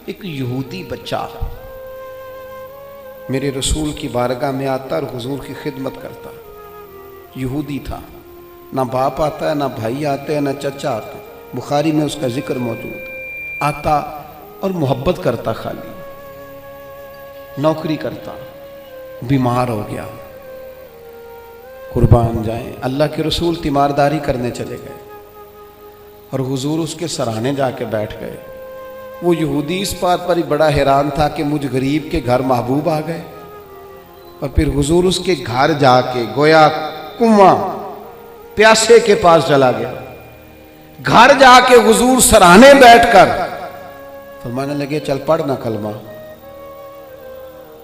ایک یہودی بچہ میرے رسول کی بارگاہ میں آتا اور حضور کی خدمت کرتا. یہودی تھا، نہ باپ آتا ہے، نہ بھائی آتے ہیں، نہ چچا آتا. بخاری میں اس کا ذکر موجود. آتا اور محبت کرتا، خالی نوکری کرتا. بیمار ہو گیا، قربان جائیں، اللہ کے رسول تیمارداری کرنے چلے گئے اور حضور اس کے سرانے جا کے بیٹھ گئے. وہ یہودی اس بات پر ہی بڑا حیران تھا کہ مجھ غریب کے گھر محبوب آ گئے. اور پھر حضور اس کے گھر جا کے گویا کنواں پیاسے کے پاس چلا گیا. گھر جا کے حضور سرانے بیٹھ کر فرمانے لگے چل پڑھنا کلمہ،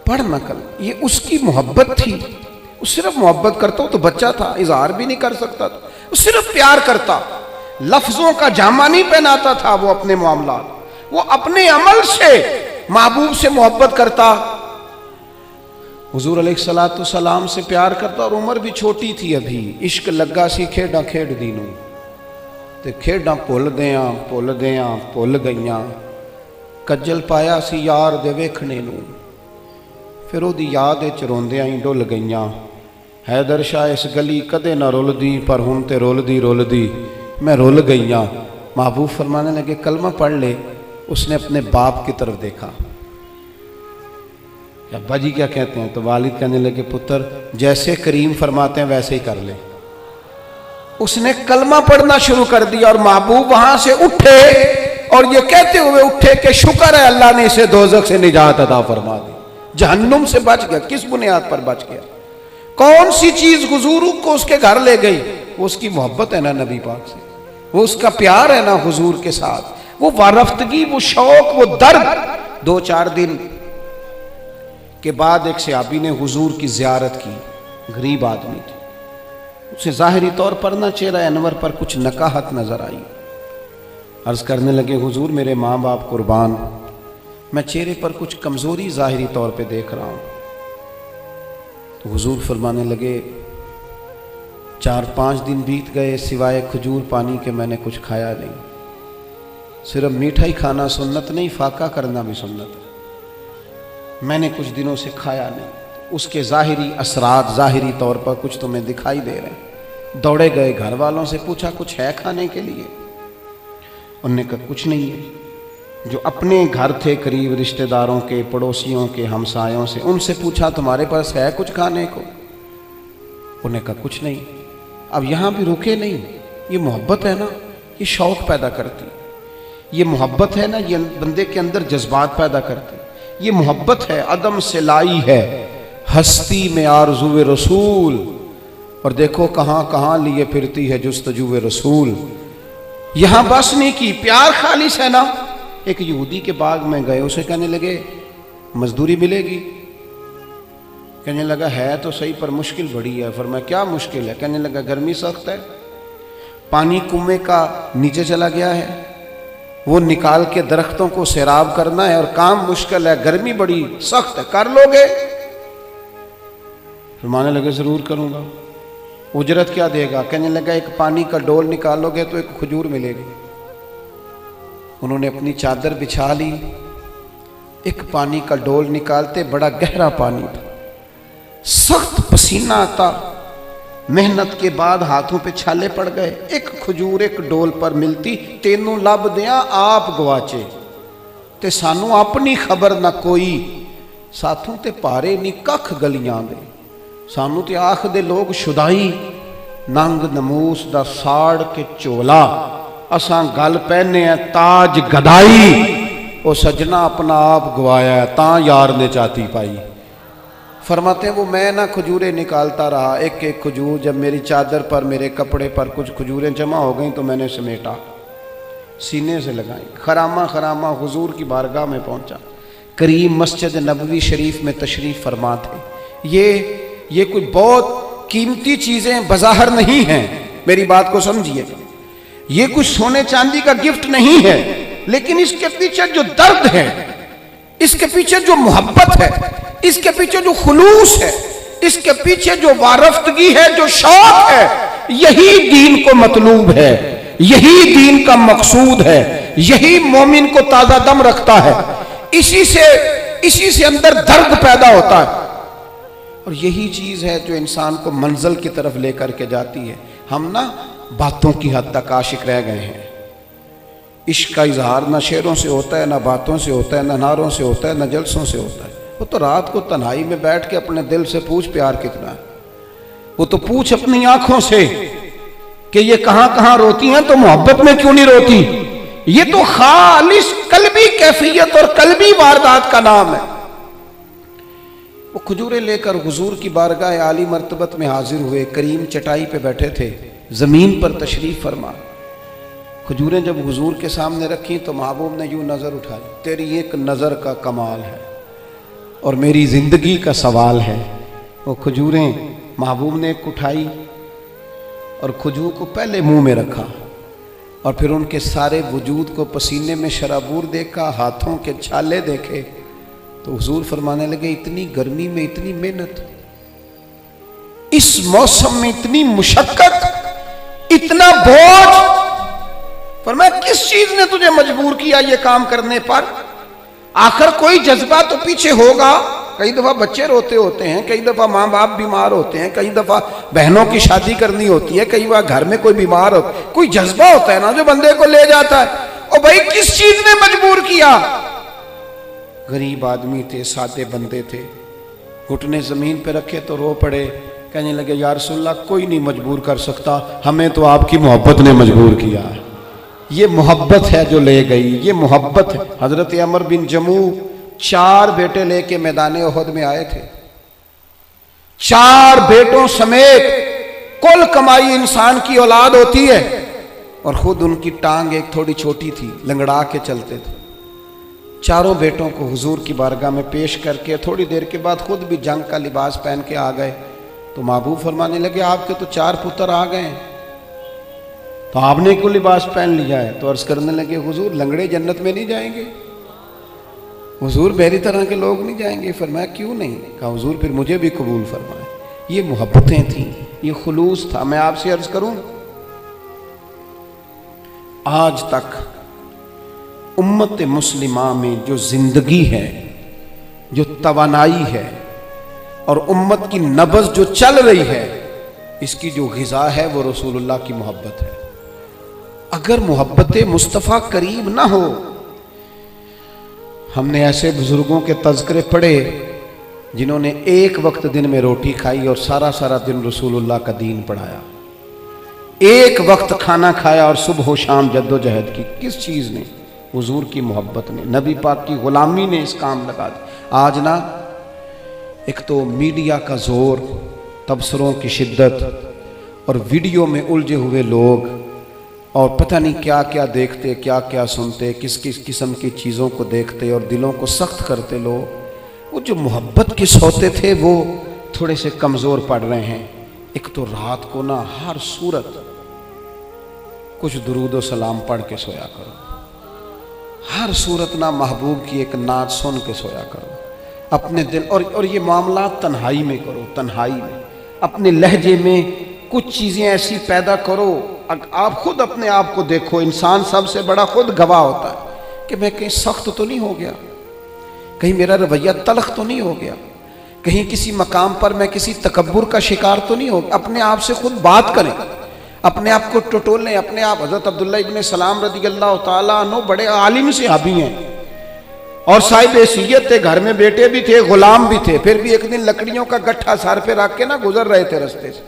پڑھنا کلمہ. یہ اس کی محبت تھی. وہ صرف محبت کرتا. وہ تو بچہ تھا، اظہار بھی نہیں کر سکتا تھا. وہ صرف پیار کرتا، لفظوں کا جامہ نہیں پہناتا تھا. وہ اپنے معاملات، وہ اپنے عمل سے محبوب سے محبت کرتا. حضور علیہ السلام سے پیار کرتا. اور عمر بھی چھوٹی تھی ابھی. عشق لگا سی کھیڈاں کھیڈ دینوں تے کھیڈاں بھول گئیاں. کجل پایا سی یار دے ویکھنے نوں، پھر وہ دی یاد روندیاں ہی ڈل گئیاں. حیدر شاہ اس گلی کدے نہ رول دی، پر ہن تے رول دی میں رول گئیاں. محبوب فرمانے لگے کلمہ پڑھ لے. اس نے اپنے باپ کی طرف دیکھا. ابا جی کیا کہتے ہیں؟ تو والد کہنے لگے پتر جیسے کریم فرماتے ہیں ویسے ہی کر لے. اس نے کلمہ پڑھنا شروع کر دیا اور محبوب وہاں سے اٹھے اور یہ کہتے ہوئے اٹھے کہ شکر ہے اللہ نے اسے دوزخ سے نجات عطا فرما دی. جہنم سے بچ گیا. کس بنیاد پر بچ گیا؟ کون سی چیز حضور کو اس کے گھر لے گئی؟ وہ اس کی محبت ہے نا نبی پاک سے، وہ اس کا پیار ہے نا حضور کے ساتھ، وہ وارفتگی، وہ شوق، وہ درد. 2-4 دن کے بعد ایک صحابی نے حضور کی زیارت کی. غریب آدمی تھے. اسے ظاہری طور پر نہ چہرہ انور پر کچھ نکاہت نظر آئی. عرض کرنے لگے حضور میرے ماں باپ قربان، میں چہرے پر کچھ کمزوری ظاہری طور پہ دیکھ رہا ہوں. تو حضور فرمانے لگے 4-5 دن بیت گئے، سوائے کھجور پانی کے میں نے کچھ کھایا نہیں. صرف میٹھا ہی کھانا سنت نہیں، فاقہ کرنا بھی سنت ہے. میں نے کچھ دنوں سے کھایا نہیں. اس کے ظاہری اثرات ظاہری طور پر کچھ تمہیں دکھائی دے رہے ہیں. دوڑے گئے، گھر والوں سے پوچھا کچھ ہے کھانے کے لیے؟ انہوں نے کہا کچھ نہیں ہے. جو اپنے گھر تھے قریب رشتہ داروں کے، پڑوسیوں کے، ہمسایوں سے، ان سے پوچھا تمہارے پاس ہے کچھ کھانے کو؟ انہوں نے کہا کچھ نہیں. اب یہاں بھی رکے نہیں. یہ محبت ہے نا، یہ شوق پیدا کرتی. یہ محبت ہے نا، یہ بندے کے اندر جذبات پیدا کرتی. یہ محبت ہے، عدم سے لائی ہے ہستی میں آرزو رسول. اور دیکھو کہاں کہاں لیے پھرتی ہے جستجو رسول. یہاں بس نہیں کی، پیار خالص ہے نا. ایک یہودی کے باغ میں گئے، اسے کہنے لگے مزدوری ملے گی؟ کہنے لگا ہے تو صحیح پر مشکل بڑی ہے. فرمایا کیا مشکل ہے؟ کہنے لگا گرمی سخت ہے، پانی کنویں کا نیچے چلا گیا ہے، وہ نکال کے درختوں کو سیراب کرنا ہے اور کام مشکل ہے، گرمی بڑی سخت ہے، کر لو گے؟ فرمانے لگے ضرور کروں گا. اجرت کیا دے گا؟ کہنے لگا ایک پانی کا ڈول نکالو گے تو ایک کھجور ملے گی. انہوں نے اپنی چادر بچھا لی. ایک پانی کا ڈول نکالتے، بڑا گہرا پانی تھا، سخت پسینہ آتا، محنت کے بعد ہاتھوں پہ چھالے پڑ گئے. ایک کھجور ایک ڈول پر ملتی، تینوں لب دیاں آپ گواچے تے سانو اپنی خبر نہ کوئی. ساتھوں تے پارے نی ککھ گلیاں دے، سانو تے آخ دے لوگ شدائی. ننگ نموس دا ساڑ کے چولا، اساں گل پہنے ہیں تاج گدائی. او سجنا اپنا آپ گوایا ہے، تاں یار نے چاتی پائی. فرماتے ہیں وہ میں نہ کھجوریں نکالتا رہا، ایک ایک کھجور. جب میری چادر پر، میرے کپڑے پر کچھ کھجوریں جمع ہو گئیں تو میں نے سمیٹا، سینے سے لگائیں. خرامہ خرامہ حضور کی بارگاہ میں پہنچا. کریم مسجد نبوی شریف میں تشریف فرما تھے. یہ کوئی بہت قیمتی چیزیں بظاہر نہیں ہیں، میری بات کو سمجھیے. یہ کوئی سونے چاندی کا گفٹ نہیں ہے، لیکن اس کے پیچھے جو درد ہے، اس کے پیچھے جو محبت ہے، اس کے پیچھے جو خلوص ہے، اس کے پیچھے جو وارفتگی ہے، جو شوق ہے، یہی دین کو مطلوب ہے، یہی دین کا مقصود ہے، یہی مومن کو تازہ دم رکھتا ہے، اسی سے اندر درد پیدا ہوتا ہے، اور یہی چیز ہے جو انسان کو منزل کی طرف لے کر کے جاتی ہے۔ ہم نا باتوں کی حد تک عاشق رہ گئے ہیں۔ عشق کا اظہار نہ شعروں سے ہوتا ہے، نہ باتوں سے ہوتا ہے، نہ نعروں سے ہوتا ہے، نہ جلسوں سے ہوتا ہے۔ وہ تو رات کو تنہائی میں بیٹھ کے اپنے دل سے پوچھ پیار کتنا ہے، وہ تو پوچھ اپنی آنکھوں سے کہ یہ کہاں کہاں روتی ہیں تو محبت میں کیوں نہیں روتی۔ یہ تو خالص قلبی کیفیت اور قلبی واردات کا نام ہے۔ وہ کھجوریں لے کر حضور کی بارگاہ عالی مرتبت میں حاضر ہوئے، کریم چٹائی پہ بیٹھے تھے، زمین پر تشریف فرما۔ کھجوریں جب حضور کے سامنے رکھی تو محبوب نے یوں نظر اٹھائی، تیری ایک نظر کا کمال ہے اور میری زندگی کا سوال ہے۔ وہ کھجوریں محبوب نے ایک اٹھائی اور کھجور کو پہلے منہ میں رکھا، اور پھر ان کے سارے وجود کو پسینے میں شرابور دیکھا، ہاتھوں کے چھالے دیکھے، تو حضور فرمانے لگے اتنی گرمی میں اتنی محنت، اس موسم میں اتنی مشقت، اتنا بوجھ، فرمایا کس چیز نے تجھے مجبور کیا یہ کام کرنے پر؟ آخر کوئی جذبہ تو پیچھے ہوگا۔ کئی دفعہ بچے روتے ہوتے ہیں، کئی دفعہ ماں باپ بیمار ہوتے ہیں، کئی دفعہ بہنوں کی شادی کرنی ہوتی ہے، کئی بار گھر میں کوئی بیمار ہوتا ہے، کوئی جذبہ ہوتا ہے نا جو بندے کو لے جاتا ہے۔ اور بھائی کس چیز نے مجبور کیا؟ غریب آدمی تھے، سادے بندے تھے، گھٹنے زمین پہ رکھے تو رو پڑے، کہنے لگے یا رسول اللہ کوئی نہیں مجبور کر سکتا، ہمیں تو آپ کی محبت نے مجبور کیا۔ یہ محبت ہے جو لے گئی، یہ محبت ہے۔ حضرت عمر بن جموع 4 بیٹے لے کے میدان احد میں آئے تھے، 4 بیٹوں سمیت کل کمائی انسان کی اولاد ہوتی ہے، اور خود ان کی ٹانگ ایک تھوڑی چھوٹی تھی، لنگڑا کے چلتے تھے۔ 4 بیٹوں کو حضور کی بارگاہ میں پیش کر کے تھوڑی دیر کے بعد خود بھی جنگ کا لباس پہن کے آ گئے، تو محبوب فرمانے لگے آپ کے تو 4 پتر آ گئے ہیں، تو آپ نے کیوں لباس پہن لیا ہے؟ تو عرض کرنے لگے حضور لنگڑے جنت میں نہیں جائیں گے، حضور میری طرح کے لوگ نہیں جائیں گے۔ فرمایا کیوں نہیں؟ کہا حضور پھر مجھے بھی قبول فرمائے۔ یہ محبتیں تھیں، یہ خلوص تھا۔ میں آپ سے عرض کروں، آج تک امت مسلمہ میں جو زندگی ہے، جو توانائی ہے، اور امت کی نبض جو چل رہی ہے، اس کی جو غذا ہے وہ رسول اللہ کی محبت ہے۔ اگر محبت مصطفیٰ کریم نہ ہو، ہم نے ایسے بزرگوں کے تذکرے پڑھے جنہوں نے ایک وقت دن میں روٹی کھائی اور سارا دن رسول اللہ کا دین پڑھایا، ایک وقت کھانا کھایا اور صبح و شام جد و جہد کی۔ کس چیز نے؟ حضور کی محبت نے، نبی پاک کی غلامی نے اس کام لگا دی۔ آج نا ایک تو میڈیا کا زور، تبصروں کی شدت، اور ویڈیو میں الجھے ہوئے لوگ، اور پتہ نہیں کیا کیا دیکھتے، کیا کیا سنتے، کس کس قسم کی چیزوں کو دیکھتے اور دلوں کو سخت کرتے لوگ۔ وہ جو محبت کے سوتے تھے وہ تھوڑے سے کمزور پڑ رہے ہیں۔ ایک تو رات کو نا ہر صورت کچھ درود و سلام پڑھ کے سویا کرو، ہر صورت نا محبوب کی ایک نعت سن کے سویا کرو اپنے دل، اور یہ معاملات تنہائی میں کرو، تنہائی میں اپنے لہجے میں کچھ چیزیں ایسی پیدا کرو۔ آپ خود اپنے آپ کو دیکھو، انسان سب سے بڑا خود گواہ ہوتا ہے کہ میں کہیں سخت تو نہیں ہو گیا، کہیں میرا رویہ تلخ تو نہیں ہو گیا، کہیں کسی مقام پر میں کسی تکبر کا شکار تو نہیں ہو گیا۔ اپنے آپ سے خود بات کریں، اپنے آپ کو ٹٹولیں اپنے آپ۔ حضرت عبداللہ ابن سلام رضی اللہ تعالیٰ عنہ بڑے عالم صحابی ہیں اور صاحب حیثیت تھے، گھر میں بیٹے بھی تھے، غلام بھی تھے، پھر بھی ایک دن لکڑیوں کا گٹھا سر پہ رکھ کے نا گزر رہے تھے رستے سے،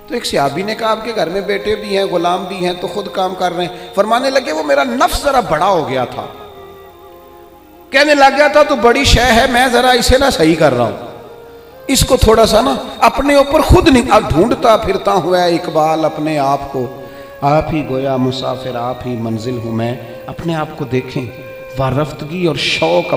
تو ایک صحابی نے کہا آپ کے گھر میں بیٹے بھی ہیں، غلام بھی ہیں، تو خود کام کر رہے ہیں۔ فرمانے لگے وہ میرا نفس ذرا بڑا ہو گیا تھا، کہنے لگ گیا تھا تو بڑی شے ہے، میں ذرا اسے نہ صحیح کر رہا ہوں، اس کو تھوڑا سا نا اپنے اوپر خود نہیں ڈھونڈتا پھرتا ہوا ہے اقبال اپنے آپ کو، آپ ہی گویا مسافر آپ ہی منزل ہوں میں۔ اپنے آپ کو دیکھیں، وارفتگی اور شوق